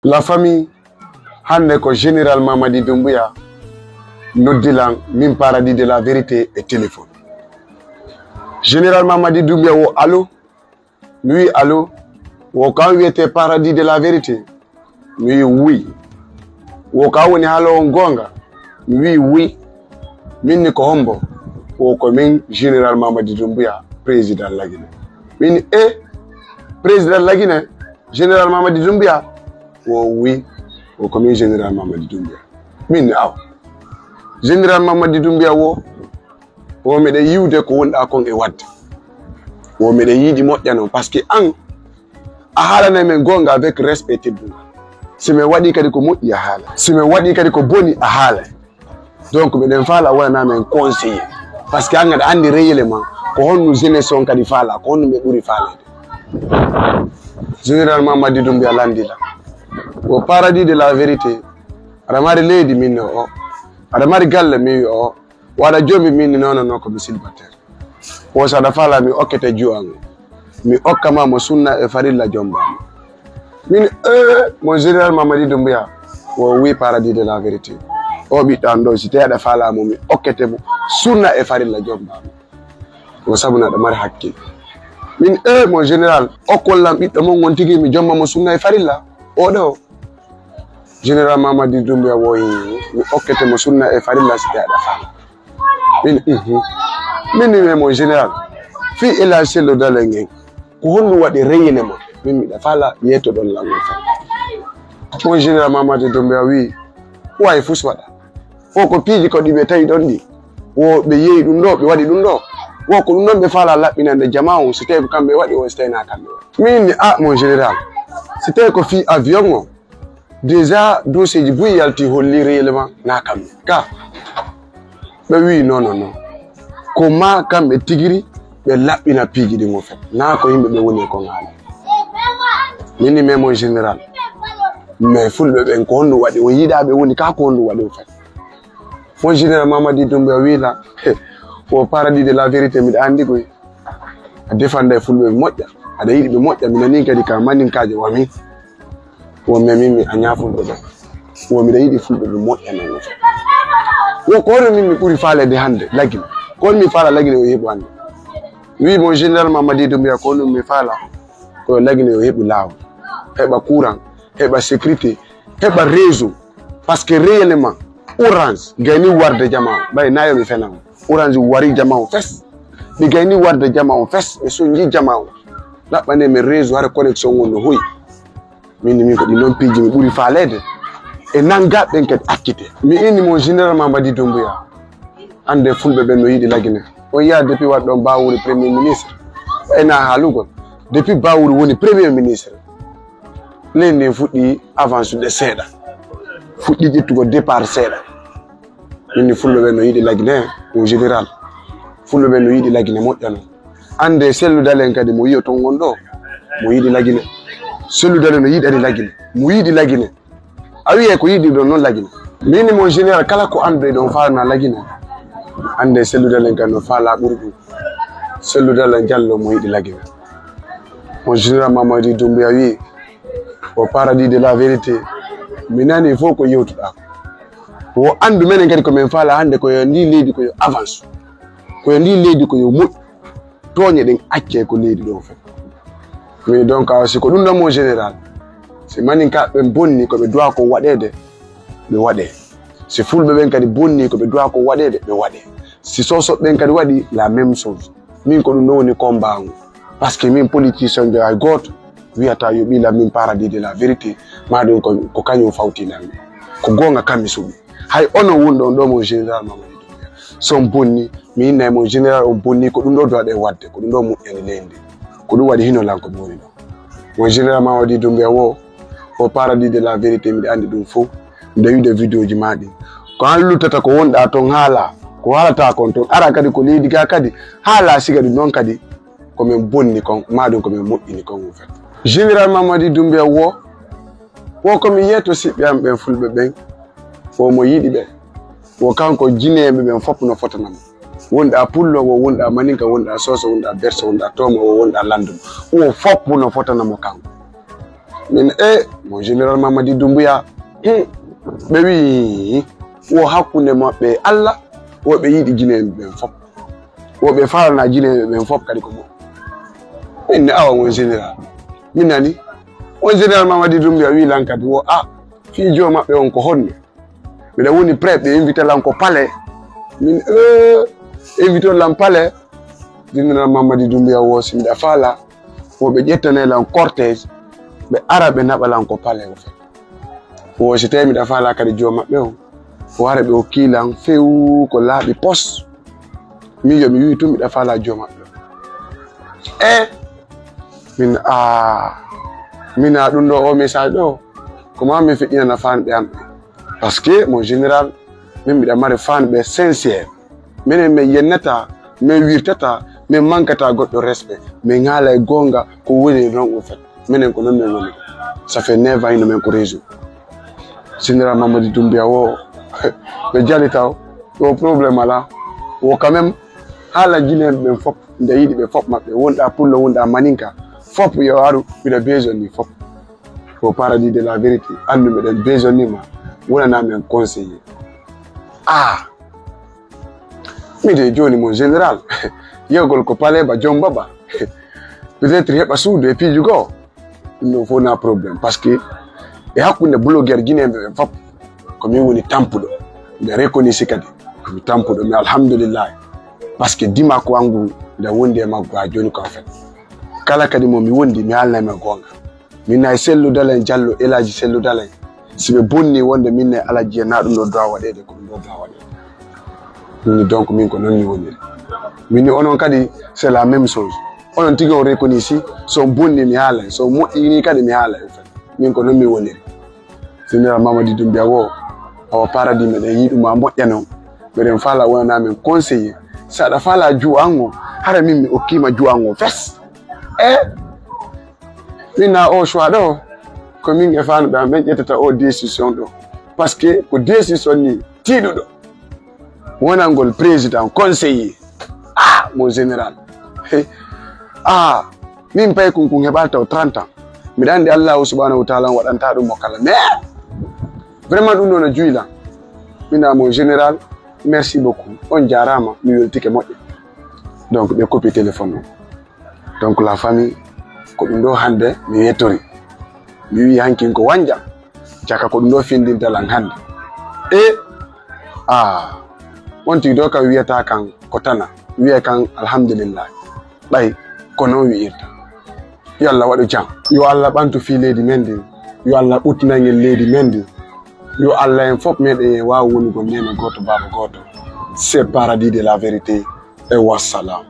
La famille hande ko général Mamadi Doumbouya noddilan min paradis de la vérité et téléphone. Général Mamadi Doumbouya wo allo lui allo wo quand il était paradis de la vérité lui oui wo ka woni halo gonga lui oui min ko hombo wo ko min général Mamadi Doumbouya président lagine min président lagine général Mamadi Doumbouya wo oui wo comme général Mamadi Doumbouya min aw général Mamadi Doumbouya wo me de yiwde ko wonda kon e wadde wo me de yidi moƴƴano parce que an a haalana men gonga avec respect teddunga si me waɗi kadi ko moƴƴi a haala si me waɗi kadi ko boni a haala donc meɗen faala wonana men conseiller parce que an aɗa andi reyele ma ko honno jeunesse on kadi faala ko honno ɓe ɓuri faalede général Mamadi Doumbouya landila au paradis de la vérité aɗa mari leydi min o aɗa mari galle mi o waɗa jombi min nono ko mi célibataire o saɗa faala mi okkete juwango mi okkama mo sunna e farilla jombama min mon général Mamadi Doumbouya o wi paradis de la vérité o ɓiɗɗan ɗo si tawi aɗa faalamo mi okkete mo sunna e farilla jombama o sabuna aɗa mari hakkille min mon général okkollam ɓiɗɗo mon won tigui mi jombamo sunna e farilla oɗo général Mamadi Doumbouya woyi mi okkete mo sunna e farilla si tawi aɗa faala min mon général fi ila sello dale ngen ko honno waɗi reyene ma min miɗa faala yeeto ɗon lango fa mon général Mamadi Doumbouya wi wawi fus waɗa o ko piiji ko ɗiɓe tawi ɗon ɗi wo ɓe yeeyi ɗum ɗo ɓe waɗi ɗum ɗo wo ko ɗum ɗon ɓe faala laɓɓinande jama o so tawi ko kamɓe waɗi o so tawi na kamɓe waɗi min mon général so tawi ko fi avion o déjà dossier ji buyi yalti holli réellement na kamɓe ka ɓe wi non ko ma kamɓe tigiri ɓe laɓɓina piiji ɗin o fet na ko yimɓe ɓe woni ko haala minni mais mon général mais fulɓe ɓen ko honno waɗi o yiiɗaɓe woni ka ko honno waɗi o fet mon général Mamadi Doumbouya wiila o paradis de la vérité miɗa andi koy a defanda e fulɓe ɓe moƴƴa aɗa yiɗi ɓe moƴƴa mi nani kadi ka maninkaje wamin wonme min mi a ñafulɓe ɓe wo miɗa yiɗi fulɓe ɓe moƴƴanan o fet wo ko hono min mi ɓuuri faalede hande lagine ko woni mi faala lagine o heeɓu hande wi mon général Mamadi Doumbouya ko woni mi faala koyo lagine o heeɓu laawol heɓa courant heɓa sécurité heɓa réseau par ce que réellement orange gayni warde jama o ɓay nayo mi fena o orange wari jama o fes ɓe gayni warde jama o fes ɓe soñji jama o laɓɓane mi réseau hara connexion on no hoyi min ko ɗi noon piiji mi ɓuuri faalede e nangaɓe kadi akkite mi inni mon général Mamadi Doumbouya ande fulɓe ɓen no yiiɗi lagine on yiya depuis waɗ ɗon Bawuri premier ministre ɓayna haalugol depuis Bawuri woni premier ministre leydi ndin fuɗɗi avance ude seeɗa fuɗɗi ƴettugo départ seeɗa minni fulɓe ɓen no yiiɗi lagine mon général fulɓe ɓen no yiiɗi lagine moƴƴano ande selludalen kadi mo yiyo ton won ɗo mo yiiɗi lagine selludale no yiɗani lagine mo yiiɗi lagine a wiye ko yiɗi ɗon noon lagine minni mon général kala ko anduɗe ɗon faalna lagine ande selludalen kadi no faala ɓuri ɗum selludalen jallo mo yiɗi lagine mon général Mamadi Doumbouya wi au paradis de la vérité mi nani fof ko yewtuɗa ko wo andu menen kadi komin faala hande koyo ndi leydi koyo avance koyo ndi leydi koyo moƴƴu tooñe ɗen acce ko leydi ɗo fof mais donc siko ɗum ɗon mon général si maninka ɓe bonni koɓe duwa ko waɗede ɓe waɗe si fulɓe ɓen kadi bonni koɓe duwa ko waɗede ɓe waɗe si sosoɓe ɓen kadi waɗi la même chose min ko ɗum ɗon woni combat ngo par ce que min politicien de hay goto wiyata yo ɓiila min paradis de la vérité maɗum ko kañum fawtinami ko gonga kammi suɓi hay onon wonɗon ɗo mon général Mamadi Doumbouya son bonni mi innayi mon général o bonni ko ɗum ɗo duwaɗe wadde ko ɗum ɗo moƴƴani leydi ko ɗum waɗi hinolanko ɓe woni ɗo mon général Mamadi Doumbouya o paradis de la vérité miɗa andi ɗum fof miɗa wiide vidéo ji maɗi ko han luttata ko wonɗa toon haala ko haalata kon toon ara kadi ko leydi ga kadi haala siga ɗum noon kadi komin bonni kon maɗum komin moƴƴini kon o fet général Mamadi Doumbouya wo komi yeeto siɓɓe am ɓen fulɓe ɓen mo yiɗi ɓe wo kanko jineɓe ɓen fof no fotanamo wonɗa pullo wo wonɗa maninka wonɗa soso wonɗa berso wonɗa toma wo wonɗa landum wo fof no fotanamo kanko min mon général Mamadi Doumbouya ɓe wi wo hakkunde maɓɓe Allah woɓe yiɗi Guinéen ɓen fof woɓe falana Guinéen ɓen fof kadi ko mo min ne awa on général min nani on général Mamadi Doumbouya wi lan kadi wo fiijo maɓɓe on ko honno mbiɗa woni prêt ɓe invité lan ko palais min invité lan palais général Mamadi Doumbouya wosi mbiɗa faala woɓe ƴettane lan cortège ɓe ara ɓe naɓa lan ko palais o fe wosi tawi mbiɗa faala kadi jo maɓɓe o wara ɓe hokkilan few ko laaɓi poste min yo mi wi tum mbiɗa faala jo maɓɓe min ɗum ɗo o message ɗo comment mi feƴƴinana fanɓe am ɓe par ce que mon général min mbiɗa mari fanɓe sincére minen min yennata min wirtata min mankata goɗɗo respect min haala e gonga ko woni non o fait minen ko non min woni ça fait 9 ans ino men ko réseau général Mamadi Doumbouya wo ɓe jali taw o probléme ala wo quand même haala Guinéen ɓen fof nde yiɗi ɓe fof maɓɓe wonɗa pullo wonɗa maninka fof yo aru mbiɗa besoin ni fof au paradis de la vérité andu meɗen besoin nima wonanamen conseiller mide joni mon général yewgol ko palais ba joom baba peut être heɓa suudu e piiju goo ɗum ɗo fof na probléme par ce que e hakkunde blogueur guinéen ɓe fof komin woni tampuɗo mbiɗa reconnaissé kadi komi tampuɗo mais alhamdoulillahi par ce que dima ko angu nde wondi e maggo ha joni ko en fait kala kadi momi wondi mi haalnayma gonga min nayi selludal en Diallo Elaji selludal en siɓe bonni wonde min nayi Alaji na ɗum ɗo dowa waɗede ko ɗum ɗo dowa waɗede ɗumni donc min ko noon mi woniri minni onon kadi c'est la même chose onon tigi on reconnaissé so bonni mi haalay so moƴƴini kadi mi haalay en fait min ko noon mi woniri général Mamadi Doumbouya wo awa paradis meɗen yiɗuma moƴƴanon meɗen faala wonanamen conseiller saɗa faala juu an o hara min mi hokkima juu an o fes min na o choix ɗo ko min e fanɓe am ɓen ƴettata o décision ɗo par ce que ko décision ni tiiɗuɗo wonangol président conseiller mon général min pay kun heɓata taw 30 ans mbiɗa andi Allahu subhanahu wa taala waɗanta ɗum mo kala mais vraiment ɗum ɗo no juylan mina mon général merci beaucoup on jarama mi weltike moƴƴe donc ɓe copie téléphone o donc la famille ko ɗum ɗo hande mi yettori mi wi hankin ko wanja caka ko ɗum ɗo findintalan hande on tigi ɗo kam wiyata kan ko tana wiya kan alhamdulillah ɓay ko noon wi'irta yo Allah waɗu jam yo Allah ɓantu fi leydi men ndin yo Allah ɓuttinangel leydi men ndin yo Allah en fof meɗen wawa wonugol nene goto baba goto c'est paradis de la vérité et wassalam.